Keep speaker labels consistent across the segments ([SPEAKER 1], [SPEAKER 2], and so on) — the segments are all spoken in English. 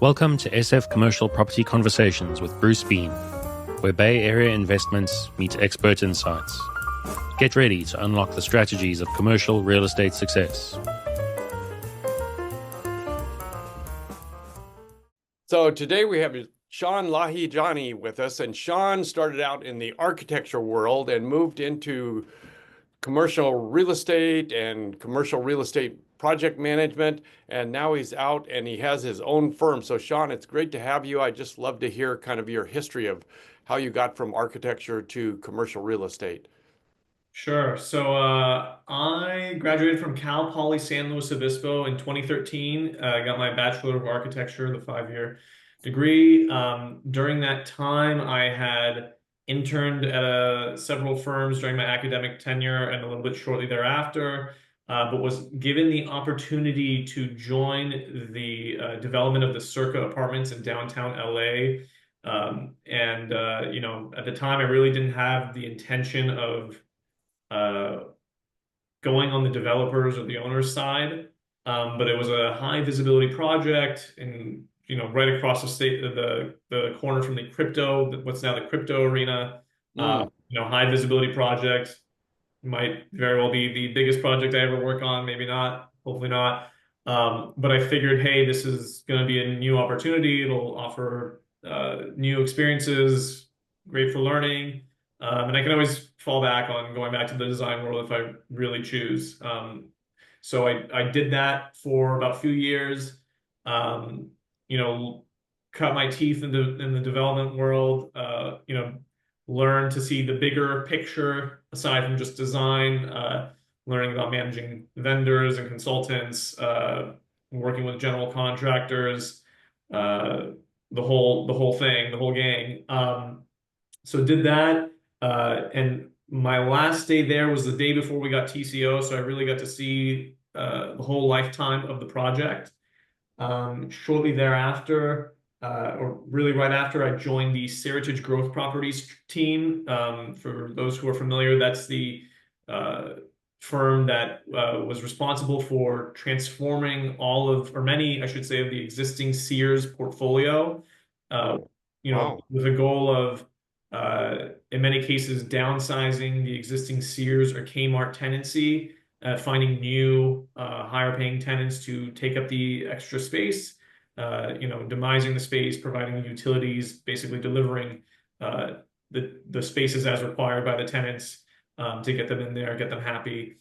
[SPEAKER 1] Welcome to SF Commercial Property Conversations with Bruce Bean, where Bay Area investments meet expert insights. Get ready to unlock the strategies of commercial real estate success.
[SPEAKER 2] So today we have Sean Lahijani with us, and Sean started out in the architecture world and moved into commercial real estate and commercial real estate project management, and now he's out and he has his own firm. So Sean, it's great to have you. I just love to hear kind of your history of how you got from architecture to commercial real estate.
[SPEAKER 3] Sure. I graduated from Cal Poly San Luis Obispo in 2013. I got my Bachelor of Architecture, the 5-year degree. During that time, I had interned at several firms during my academic tenure and a little bit shortly thereafter, but was given the opportunity to join the development of the Circa apartments in downtown LA. At the time, I really didn't have the intention of uh, going on the developers or the owner's side. But it was a high visibility project and, right across the state, the corner from the crypto, what's now the crypto arena,
[SPEAKER 2] Mm.
[SPEAKER 3] high visibility project. Might very well be the biggest project I ever work on, maybe not, hopefully not. But I figured, hey, this is going to be a new opportunity. It'll offer new experiences, great for learning. And I can always fall back on going back to the design world if I really choose. So I did that for about a few years. Um, Cut my teeth in the development world. Learn to see the bigger picture aside from just design. Learning about managing vendors and consultants, working with general contractors, the whole thing, the whole gang. So did that. And my last day there was the day before we got TCO, so I really got to see the whole lifetime of the project. Shortly thereafter, or really right after, I joined the Seritage Growth Properties team. For those who are familiar, that's the firm that was responsible for transforming all of, or many, I should say, of the existing Sears portfolio.
[SPEAKER 2] Wow.
[SPEAKER 3] With a goal of, in many cases, downsizing the existing Sears or Kmart tenancy, finding new, higher paying tenants to take up the extra space, demising the space, providing utilities, basically delivering the spaces as required by the tenants to get them in there, get them happy.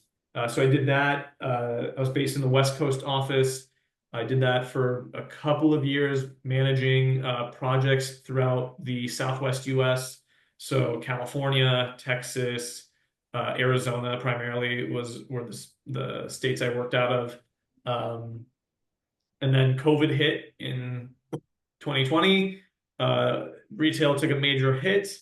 [SPEAKER 3] So I did that. I was based in the West Coast office. I did that for a couple of years, managing projects throughout the Southwest US. So California, Texas, Arizona primarily were the states I worked out of. And then COVID hit in 2020. Retail took a major hit.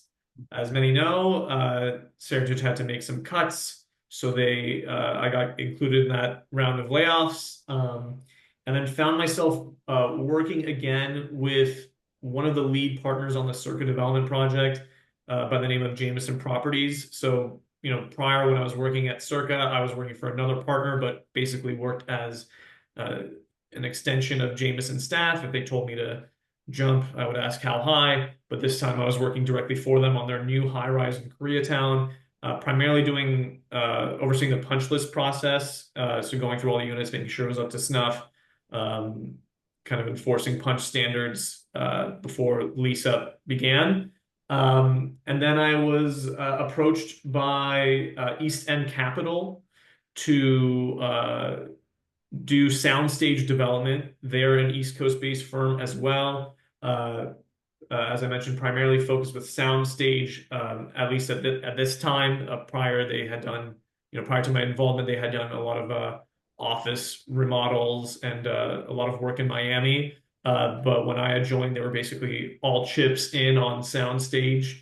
[SPEAKER 3] As many know, Seritage had to make some cuts. So I got included in that round of layoffs. And then found myself working again with one of the lead partners on the Circa development project by the name of Jameson Properties. So, prior when I was working at Circa, I was working for another partner, but basically worked as an extension of Jameson's staff. If they told me to jump, I would ask how high. But this time I was working directly for them on their new high-rise in Koreatown, primarily doing overseeing the punch list process. So going through all the units, making sure it was up to snuff, kind of enforcing punch standards before lease up began. And then I was approached by East End Capital to do soundstage development. They're an East Coast-based firm as well. As I mentioned, primarily focused with soundstage. At least at this time, prior to my involvement, they had done a lot of office remodels and a lot of work in Miami. But when I had joined, they were basically all chips in on soundstage,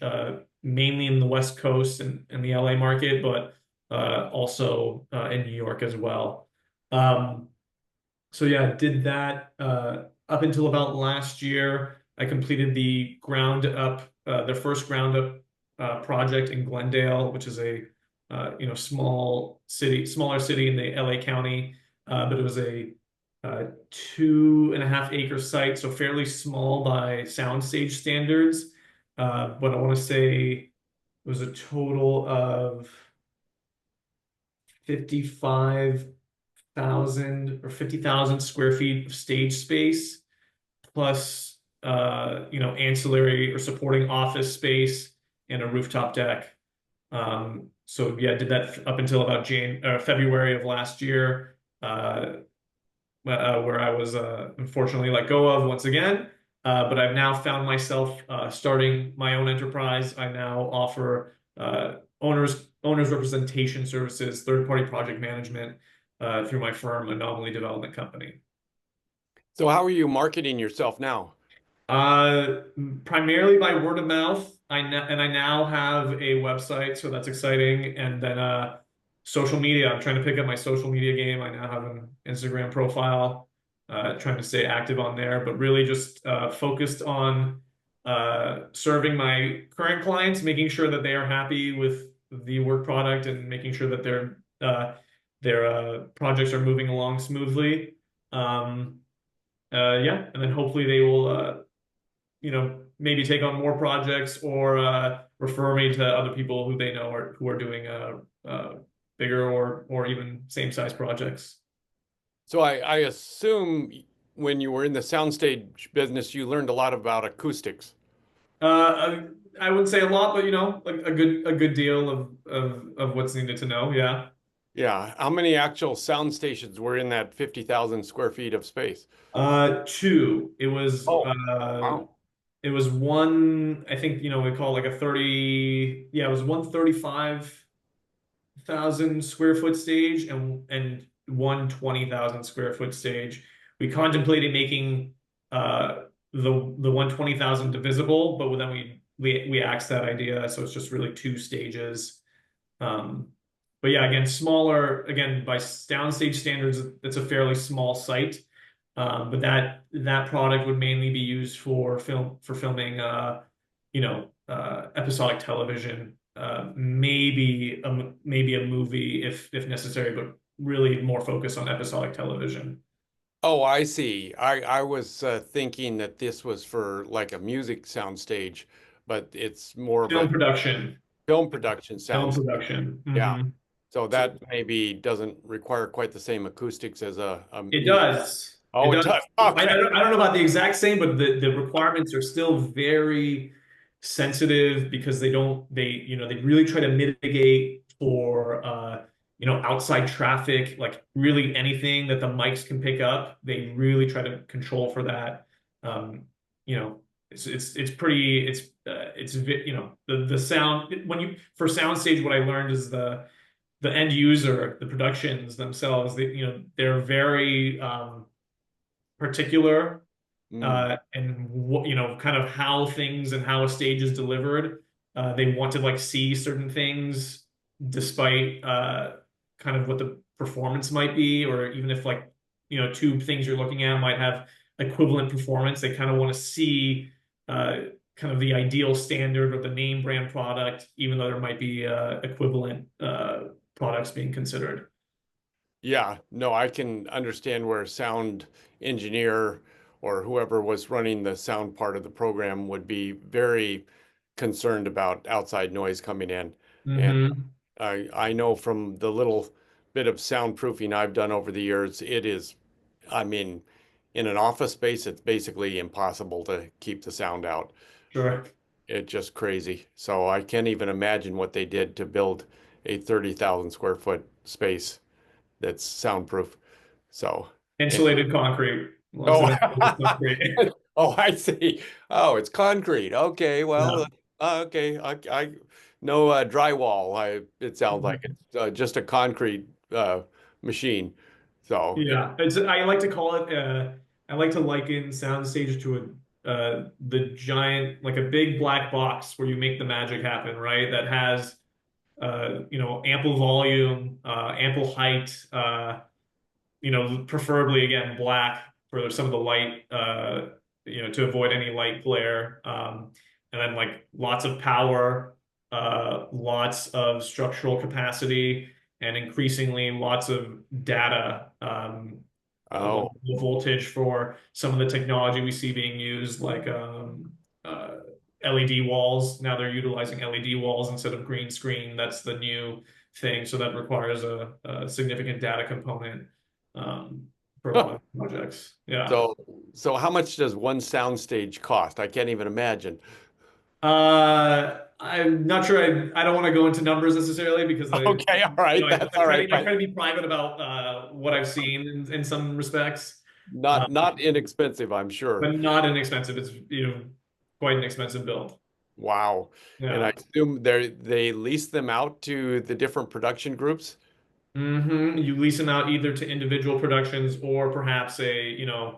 [SPEAKER 3] mainly in the West Coast and the LA market, but also in New York as well. So yeah, did that up until about last year. I completed their first ground up project in Glendale, which is a smaller city in the LA County, but it was a 2.5 acre site, so fairly small by soundstage standards. But I want to say it was a total of 55,000 or 50,000 square feet of stage space, plus ancillary or supporting office space and a rooftop deck. So yeah, did that up until about February of last year, where I was unfortunately let go of once again. But I've now found myself starting my own enterprise. I now offer owners representation services, third-party project management through my firm, Anomaly Development Company.
[SPEAKER 2] So how are you marketing yourself now?
[SPEAKER 3] Uh, Primarily by word of mouth. I now have a website, so that's exciting. And then social media. I'm trying to pick up my social media game. I now have an Instagram profile, trying to stay active on there, but really just focused on serving my current clients, making sure that they are happy with the work product and making sure that their projects are moving along smoothly. Yeah, and then hopefully they will maybe take on more projects or refer me to other people who they know who are doing bigger or even same size projects.
[SPEAKER 2] So I assume when you were in the soundstage business, you learned a lot about acoustics.
[SPEAKER 3] I wouldn't say a lot, but like a good deal of what's needed to know. Yeah.
[SPEAKER 2] Yeah. How many actual sound stations were in that 50,000 square feet of space?
[SPEAKER 3] Two.
[SPEAKER 2] Oh, wow.
[SPEAKER 3] It was one, I think, we call it like a 30, yeah, it was 135,000 square foot stage and 120,000 square foot stage. We contemplated making the 120,000 divisible, but then we axed that idea, so it's just really two stages. Um, but yeah, again, smaller, again, by downstage standards, it's a fairly small site. But that product would mainly be used for filming episodic television, maybe a movie if necessary, but really more focused on episodic television.
[SPEAKER 2] Oh, I see. I was thinking that this was for like a music soundstage, but it's more of
[SPEAKER 3] Film
[SPEAKER 2] a
[SPEAKER 3] production.
[SPEAKER 2] film production
[SPEAKER 3] Film
[SPEAKER 2] sounds.
[SPEAKER 3] production.
[SPEAKER 2] Yeah. So
[SPEAKER 3] So
[SPEAKER 2] that maybe doesn't require quite the same acoustics as a
[SPEAKER 3] it
[SPEAKER 2] music.
[SPEAKER 3] does. It
[SPEAKER 2] Oh, it
[SPEAKER 3] does.
[SPEAKER 2] does.
[SPEAKER 3] I
[SPEAKER 2] Okay.
[SPEAKER 3] don't know about the exact same, but the requirements are still very sensitive because they really try to mitigate for outside traffic, like really anything that the mics can pick up. They really try to control for that. Um, you know, it's pretty the sound when you for soundstage. What I learned is the end user, the productions themselves, they're very particular
[SPEAKER 2] Mm.
[SPEAKER 3] and what kind of how things and how a stage is delivered. They want to like see certain things despite kind of what the performance might be, or even if like two things you're looking at might have equivalent performance. They kind of want to see uh, kind of the ideal standard or the name brand product, even though there might be equivalent products being considered.
[SPEAKER 2] Yeah, no, I can understand where a sound engineer or whoever was running the sound part of the program would be very concerned about outside noise coming in. And
[SPEAKER 3] Mm-hmm.
[SPEAKER 2] I know from the little bit of soundproofing I've done over the years, it is, I mean, in an office space, it's basically impossible to keep the sound out.
[SPEAKER 3] Sure.
[SPEAKER 2] It's just crazy. So I can't even imagine what they did to build a 30,000 square foot space that's soundproof. So, and,
[SPEAKER 3] Insulated concrete. Lots
[SPEAKER 2] oh,
[SPEAKER 3] of insulated concrete.
[SPEAKER 2] oh, I see. Oh, it's concrete. Okay, well,
[SPEAKER 3] Yeah.
[SPEAKER 2] okay. I no drywall. It sounds like it's just a concrete machine. So, yeah.
[SPEAKER 3] Yeah. I like to call it I like to liken soundstage to the giant, like a big black box where you make the magic happen, right? That has ample volume, ample height, preferably again black for some of the light, to avoid any light glare. And then like lots of power, lots of structural capacity, and increasingly lots of data.
[SPEAKER 2] Oh,
[SPEAKER 3] low voltage for some of the technology we see being used, like LED walls. Now they're utilizing LED walls instead of green screen. That's the new thing. So that requires a significant data component for a lot of projects. Yeah.
[SPEAKER 2] so so how much does one soundstage cost? I can't even imagine.
[SPEAKER 3] I'm not sure. I don't want to go into numbers necessarily because
[SPEAKER 2] Okay, all right, that's all right,
[SPEAKER 3] I
[SPEAKER 2] but
[SPEAKER 3] try to be private about what I've seen in some respects.
[SPEAKER 2] not inexpensive, I'm sure.
[SPEAKER 3] But not inexpensive. It's quite an expensive build.
[SPEAKER 2] Wow. And I
[SPEAKER 3] Yeah.
[SPEAKER 2] assume they lease them out to the different production groups.
[SPEAKER 3] You lease them out either to individual productions or perhaps uh,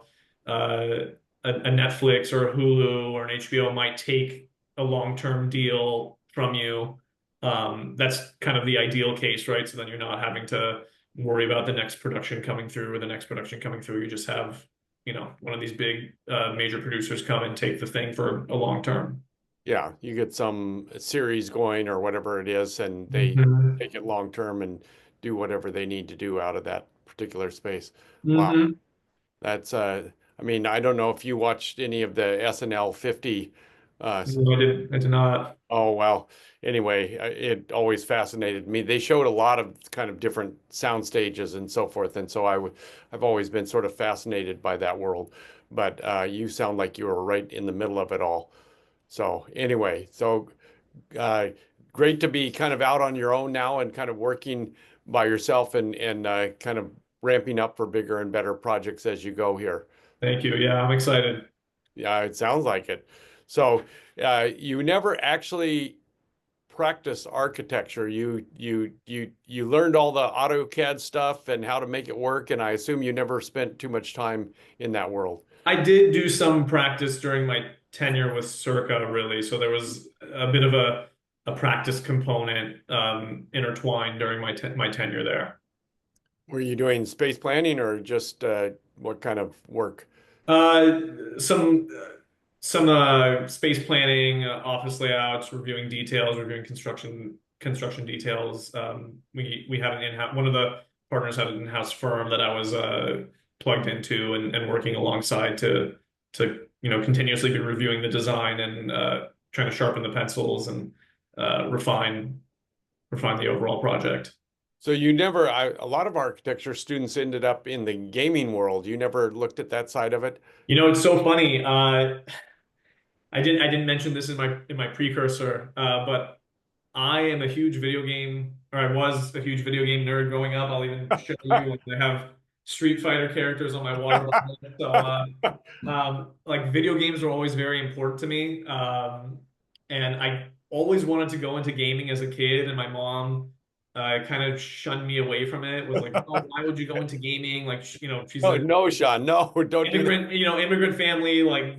[SPEAKER 3] a Netflix or a Hulu or an HBO might take a long-term deal from you. That's kind of the ideal case, right? So then you're not having to worry about the next production coming through or the next production coming through. You just have, one of these big major producers come and take the thing for a long term.
[SPEAKER 2] Yeah, you get some series going or whatever it is, and they
[SPEAKER 3] hmm
[SPEAKER 2] take it long term and do whatever they need to do out of that particular space. Wow.
[SPEAKER 3] hmm
[SPEAKER 2] That's I mean, I don't know if you watched any of the SNL 50
[SPEAKER 3] No, I did not.
[SPEAKER 2] oh well. Anyway, it always fascinated me. They showed a lot of kind of different sound stages and so forth, and so I've always been sort of fascinated by that world. But you sound like you were right in the middle of it all. So anyway, uh, great to be kind of out on your own now and kind of working by yourself and kind of ramping up for bigger and better projects as you go here.
[SPEAKER 3] Thank you. Yeah, I'm excited.
[SPEAKER 2] Yeah, it sounds like it. So you never actually practice architecture. You learned all the AutoCAD stuff and how to make it work, and I assume you never spent too much time in that world.
[SPEAKER 3] I did do some practice during my tenure with Circa, really. So there was a bit of a practice component intertwined during my tenure there.
[SPEAKER 2] Were you doing space planning or just what kind of work?
[SPEAKER 3] Uh, some some space planning, office layouts, reviewing details, reviewing construction details. We had an in-house one of the partners had an in-house firm that I was plugged into and working alongside to continuously be reviewing the design and trying to sharpen the pencils and refine the overall project.
[SPEAKER 2] So a lot of architecture students ended up in the gaming world. You never looked at that side of it?
[SPEAKER 3] It's so funny. I didn't mention this in my precursor, but I am a huge video game, or I was a huge video game nerd growing up. I'll even show you. I have Street Fighter characters on my water bottle. So, like video games were always very important to me. And I always wanted to go into gaming as a kid, and my mom kind of shunned me away from it. Was like, "Oh, why would you go into gaming?" Like, she's
[SPEAKER 2] Oh,
[SPEAKER 3] a
[SPEAKER 2] no, Sean, no, don't do that.
[SPEAKER 3] immigrant family, like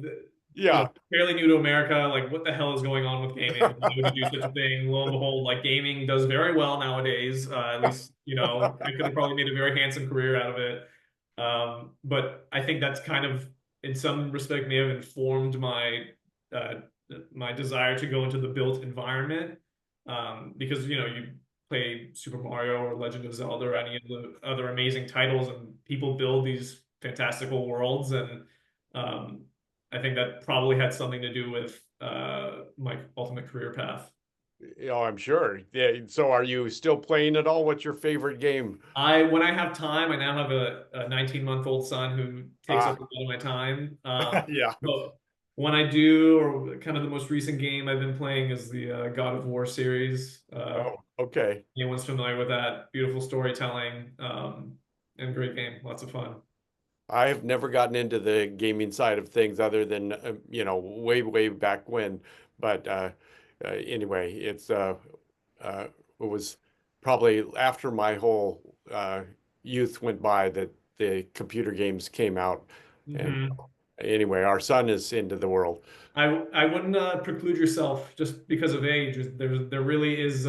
[SPEAKER 2] Yeah.
[SPEAKER 3] fairly new to America. Like, what the hell is going on with gaming? Why would you do such a thing? Lo and behold, like gaming does very well nowadays. At least, I could have probably made a very handsome career out of it. But I think that's kind of, in some respect, may have informed uh, my desire to go into the built environment. Because you play Super Mario or Legend of Zelda or any of the other amazing titles, and people build these fantastical worlds, and um, I think that probably had something to do with my ultimate career path.
[SPEAKER 2] I'm sure. Yeah. So are you still playing at all? What's your favorite game?
[SPEAKER 3] When I have time, I now have a 19-month-old son who takes up
[SPEAKER 2] Ah,
[SPEAKER 3] a lot of my time.
[SPEAKER 2] yeah.
[SPEAKER 3] But when I do, or kind of the most recent game I've been playing is the God of War series.
[SPEAKER 2] Oh, okay.
[SPEAKER 3] Anyone's familiar with that? Beautiful storytelling, and great game. Lots of fun.
[SPEAKER 2] I have never gotten into the gaming side of things other than, way back when. But anyway, uh, it was probably after my whole youth went by that the computer games came out. And
[SPEAKER 3] hmm
[SPEAKER 2] anyway, our son is into the world.
[SPEAKER 3] I wouldn't preclude yourself just because of age. There really is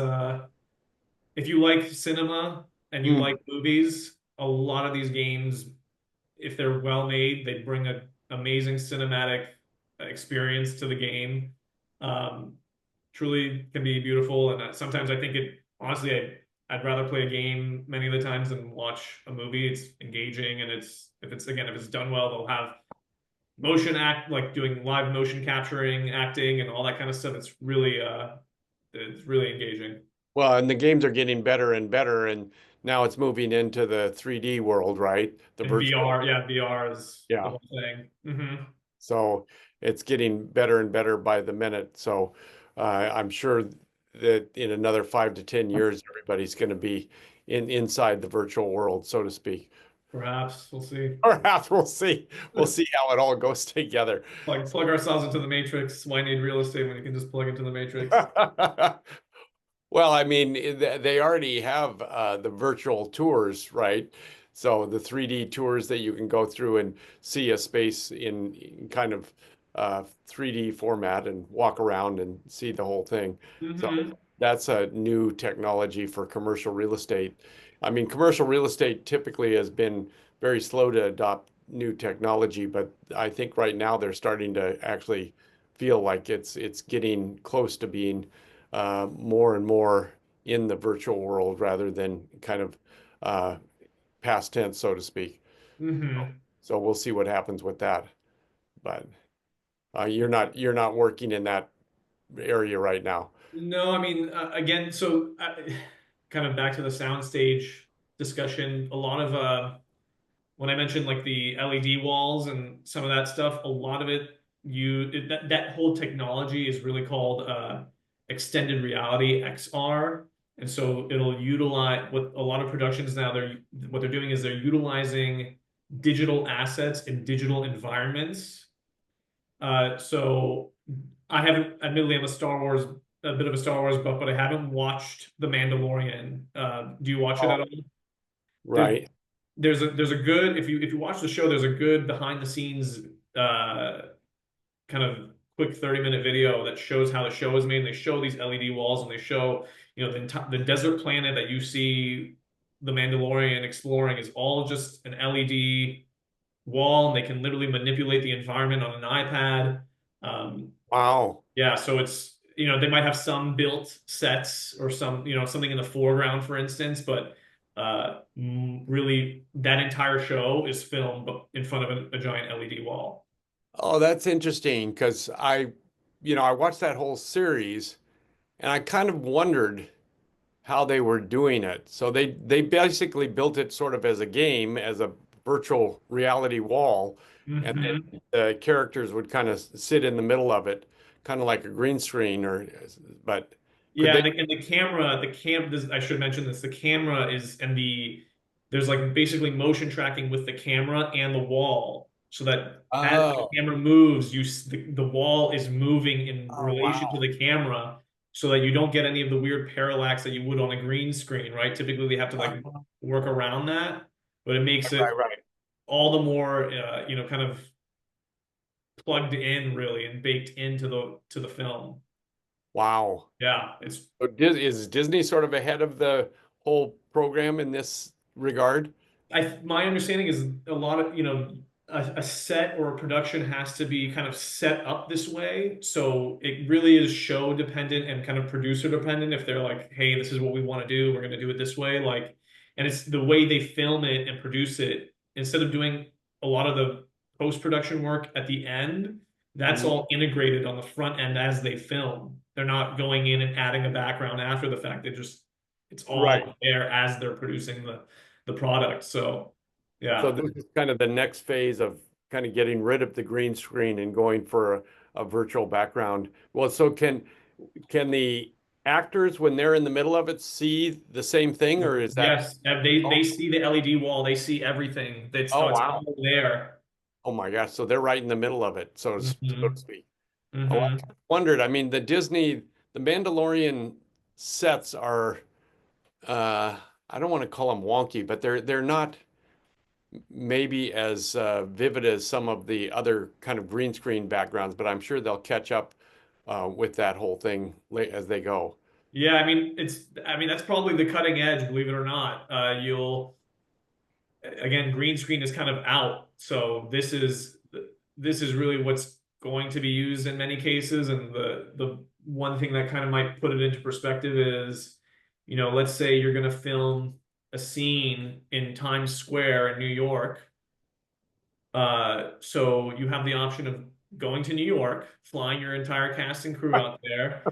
[SPEAKER 3] if you like cinema and you
[SPEAKER 2] Mm.
[SPEAKER 3] like movies, a lot of these games, if they're well made, they bring an amazing cinematic experience to the game. Um, Truly can be beautiful, and sometimes I think it honestly I'd rather play a game many of the times than watch a movie. It's engaging, and if it's done well, they'll have motion act, like doing live motion capturing, acting, and all that kind of stuff. It's really engaging.
[SPEAKER 2] Well, and the games are getting better and better, and now it's moving into the 3D world, right? The
[SPEAKER 3] And
[SPEAKER 2] virtual.
[SPEAKER 3] VR, yeah, VR is the
[SPEAKER 2] Yeah.
[SPEAKER 3] whole thing.
[SPEAKER 2] So it's getting better and better by the minute. So I'm sure that in another 5 to 10 years, everybody's going to be inside the virtual world, so to speak.
[SPEAKER 3] Perhaps we'll see.
[SPEAKER 2] Perhaps we'll see. We'll see how it all goes together.
[SPEAKER 3] Plug ourselves into the matrix. Why need real estate when you can just plug into the matrix?
[SPEAKER 2] Well, I mean, they already have the virtual tours, right? So the 3D tours that you can go through and see a space in kind of 3D format and walk around and see the whole thing. So that's a new technology for commercial real estate. I mean, commercial real estate typically has been very slow to adopt new technology, but I think right now they're starting to actually feel like it's getting close to being more and more in the virtual world rather than kind of uh, past tense, so to speak. So we'll see what happens with that. But you're not working in that area right now.
[SPEAKER 3] No, I mean, again, so kind of back to the soundstage discussion. A lot of when I mentioned like the LED walls and some of that stuff, a lot of that whole technology is really called extended reality XR. And so it'll utilize what a lot of productions now what they're doing is they're utilizing digital assets in digital environments. So I haven't, admittedly, a bit of a Star Wars buff, but I haven't watched The Mandalorian. Do you watch it at
[SPEAKER 2] Oh,
[SPEAKER 3] all? There's
[SPEAKER 2] right.
[SPEAKER 3] there's a good, if you watch the show, there's a good behind the scenes kind of quick 30-minute video that shows how the show is made. And they show these LED walls, and they show, the desert planet that you see the Mandalorian exploring is all just an LED wall, and they can literally manipulate the environment on an iPad.
[SPEAKER 2] Wow.
[SPEAKER 3] Yeah, so they might have some built sets or something in the foreground, for instance, but really that entire show is filmed in front of a giant LED wall.
[SPEAKER 2] Oh, that's interesting because I watched that whole series and I kind of wondered how they were doing it. So they basically built it sort of as a game, as a virtual reality wall, and
[SPEAKER 3] Hmm.
[SPEAKER 2] then the characters would kind of sit in the middle of it, kind of like a green screen but could
[SPEAKER 3] Yeah,
[SPEAKER 2] they?
[SPEAKER 3] and I should mention this. The camera there's like basically motion tracking with the camera and the wall, so that as the
[SPEAKER 2] Oh,
[SPEAKER 3] camera moves, the wall is moving in
[SPEAKER 2] oh
[SPEAKER 3] relation to
[SPEAKER 2] wow.
[SPEAKER 3] the camera, so that you don't get any of the weird parallax that you would on a green screen, right? Typically, they have to like
[SPEAKER 2] Uh,
[SPEAKER 3] work around that, but it makes
[SPEAKER 2] right,
[SPEAKER 3] it
[SPEAKER 2] right.
[SPEAKER 3] all the more, kind of plugged in really and baked into the film.
[SPEAKER 2] Wow.
[SPEAKER 3] Yeah, it's
[SPEAKER 2] So is Disney sort of ahead of the whole program in this regard?
[SPEAKER 3] my understanding is a lot of, a set or a production has to be kind of set up this way. So it really is show dependent and kind of producer dependent. If they're like, hey, this is what we want to do, we're going to do it this way. And it's the way they film it and produce it. Instead of doing a lot of the post-production work at the end, that's
[SPEAKER 2] Mhm.
[SPEAKER 3] all integrated on the front end as they film. They're not going in and adding a background after the fact. It's all
[SPEAKER 2] Right.
[SPEAKER 3] there as they're producing the product. So
[SPEAKER 2] So
[SPEAKER 3] yeah.
[SPEAKER 2] this is kind of the next phase of kind of getting rid of the green screen and going for a virtual background. Well, so can the actors, when they're in the middle of it, see the same thing, or is that?
[SPEAKER 3] Yes, they
[SPEAKER 2] Oh,
[SPEAKER 3] see the LED wall, they see everything.
[SPEAKER 2] oh
[SPEAKER 3] It's
[SPEAKER 2] wow.
[SPEAKER 3] all there.
[SPEAKER 2] Oh my gosh. So they're right in the middle of it, so to
[SPEAKER 3] Hmm.
[SPEAKER 2] speak. Oh, I
[SPEAKER 3] Hmm.
[SPEAKER 2] wondered. I mean, the Mandalorian sets are, I don't want to call them wonky, but they're not maybe as vivid as some of the other kind of green screen backgrounds, but I'm sure they'll catch up with that whole thing as they go.
[SPEAKER 3] Yeah, I mean that's probably the cutting edge, believe it or not. You'll again, green screen is kind of out. So this is really what's going to be used in many cases. And the one thing that kind of might put it into perspective is let's say you're going to film a scene in Times Square in New York. So you have the option of going to New York, flying your entire cast and crew out there,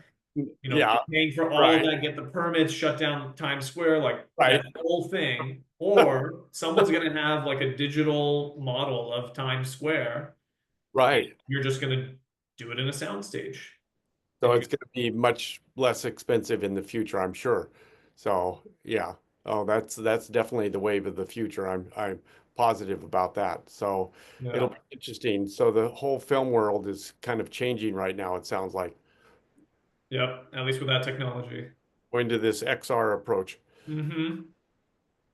[SPEAKER 2] Yeah,
[SPEAKER 3] paying for all of
[SPEAKER 2] right,
[SPEAKER 3] that, get the permits, shut down Times Square, like
[SPEAKER 2] right,
[SPEAKER 3] that whole thing. Or someone's going to have like a digital model of Times Square, and
[SPEAKER 2] right.
[SPEAKER 3] you're just going to do it in a soundstage.
[SPEAKER 2] So
[SPEAKER 3] And you
[SPEAKER 2] it's going to be much less expensive in the future, I'm sure. So yeah. Oh, that's definitely the wave of the future. I'm positive about that. So it'll
[SPEAKER 3] yeah,
[SPEAKER 2] be interesting. So the whole film world is kind of changing right now, it sounds like,
[SPEAKER 3] yep, at least with that technology.
[SPEAKER 2] going to this XR approach.
[SPEAKER 3] Hmm.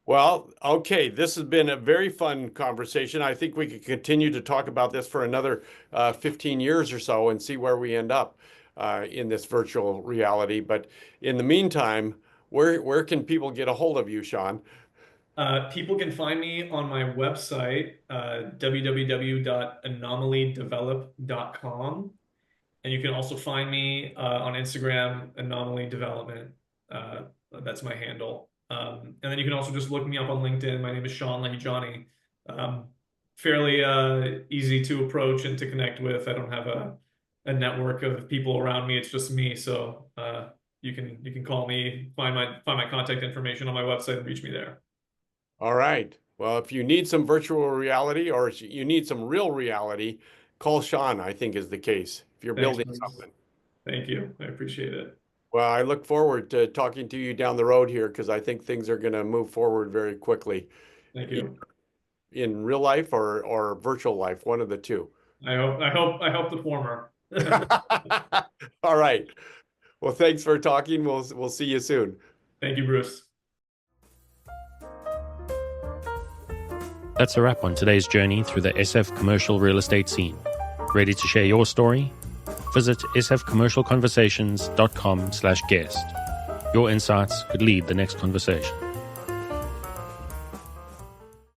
[SPEAKER 2] Well, okay, this has been a very fun conversation. I think we could continue to talk about this for another 15 years or so and see where we end up in this virtual reality. But in the meantime, where can people get a hold of you, Sean?
[SPEAKER 3] People can find me on my website, www.anomalydevelop.com. And you can also find me on Instagram, Anomaly Development. Uh, that's my handle. And then you can also just look me up on LinkedIn. My name is Sean Lahijani. Um, Fairly easy to approach and to connect with. I don't have a network of people around me. It's just me. So you can call me, find my contact information on my website and reach me there.
[SPEAKER 2] All right. Well, if you need some virtual reality or you need some real reality, call Sean, I think is the case if you're
[SPEAKER 3] Thanks,
[SPEAKER 2] building
[SPEAKER 3] Bruce.
[SPEAKER 2] something.
[SPEAKER 3] Thank you. I appreciate it.
[SPEAKER 2] Well, I look forward to talking to you down the road here because I think things are going to move forward very quickly
[SPEAKER 3] Thank you.
[SPEAKER 2] in real life or virtual life, one of the two.
[SPEAKER 3] I hope the former.
[SPEAKER 2] All right. Well, thanks for talking. We'll see you soon.
[SPEAKER 3] Thank you, Bruce.
[SPEAKER 1] That's a wrap on today's journey through the SF commercial real estate scene. Ready to share your story? Visit sfcommercialconversations.com/guest. Your insights could lead the next conversation.